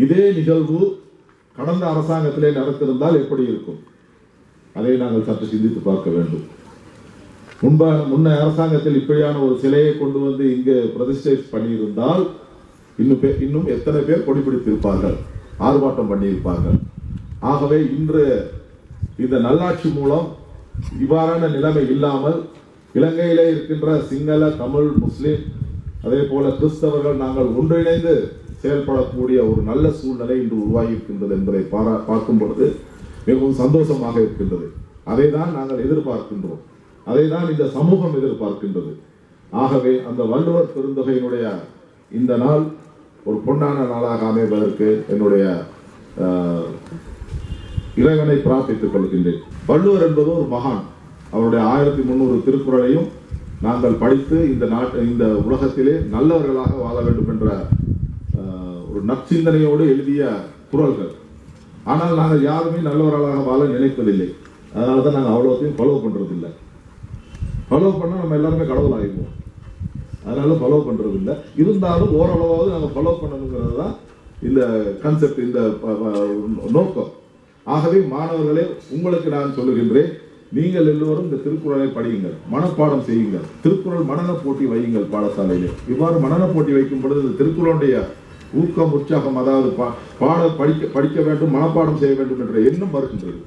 இதே நிகழ்வு கடந்த அரசாங்கத்திலே நடத்திருந்தால் எப்படி இருக்கும்? அதை நாங்கள் சற்று சிந்தித்து பார்க்க வேண்டும். முன்ன அரசாங்கத்தில் இப்படியான ஒரு சிலையை கொண்டு வந்து இங்கு பிரதிஷ்டை பண்ணியிருந்தால் இன்னும் எத்தனை பேர் கொடிபிடித்திருப்பார்கள், ஆர்ப்பாட்டம் பண்ணியிருப்பார்கள். ஆகவே இன்று இந்த நல்லாட்சி மூலம் இவ்வாறான நிலைமை இல்லாமல் இலங்கையிலே இருக்கின்ற சிங்கள, தமிழ், முஸ்லிம், அதே போல கிறிஸ்தவர்கள் நாங்கள் ஒன்றிணைந்து செயல்படக்கூடிய ஒரு நல்ல சூழ்நிலை இன்று உருவாகி இருக்கின்றது என்பதை பார்க்கும் பொழுது மிகவும் சந்தோஷமாக இருக்கின்றது. அதை தான் நாங்கள் எதிர்பார்க்கின்றோம், அதை தான் இந்த சமூகம் எதிர்பார்க்கின்றது. ஆகவே அந்த வள்ளுவர் பெருந்தொகையினுடைய இந்த நாள் ஒரு பொன்னான நாளாக அமைவதற்கு என்னுடைய இறைவனை பிரார்த்தித்துக் கொள்கின்றேன். வள்ளுவர் என்பது ஒரு மகான். அவருடைய 1300 திருக்குறளையும் நாங்கள் படித்து இந்த உலகத்திலே நல்லவர்களாக வாழ வேண்டும் என்ற ஒரு நற்சிந்தனையோடு எழுதிய குறள்கள். ஆனால் நாங்கள் யாருமே நல்லவர்களாக வாழ நினைப்பதில்லை. அதனால தான் நாங்கள் அவ்வளோத்தையும் ஃபாலோ பண்றதில்லை. ஃபாலோ பண்ணால் நம்ம எல்லாருமே கடவுள் ஆகிடுவோம். அதனால ஃபாலோ பண்றதில்லை. இருந்தாலும் ஓரளவாவது நாங்கள் ஃபாலோ பண்ணணுங்கிறது தான் இந்த கான்செப்ட், இந்த நோக்கம். ஆகவே மாணவர்களே, உங்களுக்கு நான் சொல்லுகின்றேன், நீங்கள் எல்லோரும் இந்த திருக்குறளை படியுங்கள், மனப்பாடம் செய்யுங்கள், திருக்குறள் மனன போட்டி வையுங்கள் பாடசாலையிலே. இவ்வாறு மனன போட்டி வைக்கும் பொழுது இந்த திருக்குறளுடைய ஊக்கம், உற்சாகம், அதாவது படிக்க வேண்டும், மனப்பாடம் செய்ய வேண்டும் என்ற எண்ணம் வருகின்றது.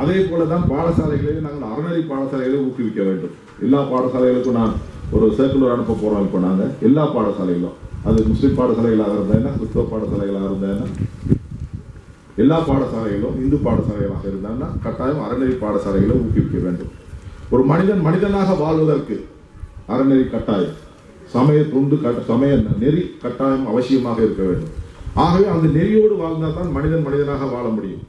அதே போலதான் பாடசாலைகளிலே நாங்கள் அறநெறி பாடசாலைகளை ஊக்குவிக்க வேண்டும். எல்லா பாடசாலைகளுக்கும் நான் ஒரு சர்க்குலர் அனுப்ப போறோம். இப்போ நாங்கள் எல்லா பாடசாலைகளும், அது முஸ்லிம் பாடசாலைகளாக இருந்தா என்ன, கிறிஸ்தவ பாடசாலைகளாக இருந்தா என்ன, எல்லா பாடசாலைகளும் இந்து பாடசாலைகளாக இருந்தாங்கன்னா கட்டாயம் அறநெறி பாடசாலைகளை ஊக்குவிக்க வேண்டும். ஒரு மனிதன் மனிதனாக வாழ்வதற்கு அறநெறி கட்டாயம், சமய நெறி கட்டாயம் அவசியமாக இருக்க வேண்டும். ஆகவே அந்த நெறியோடு வாழ்ந்தால் தான் மனிதனாக வாழ முடியும்.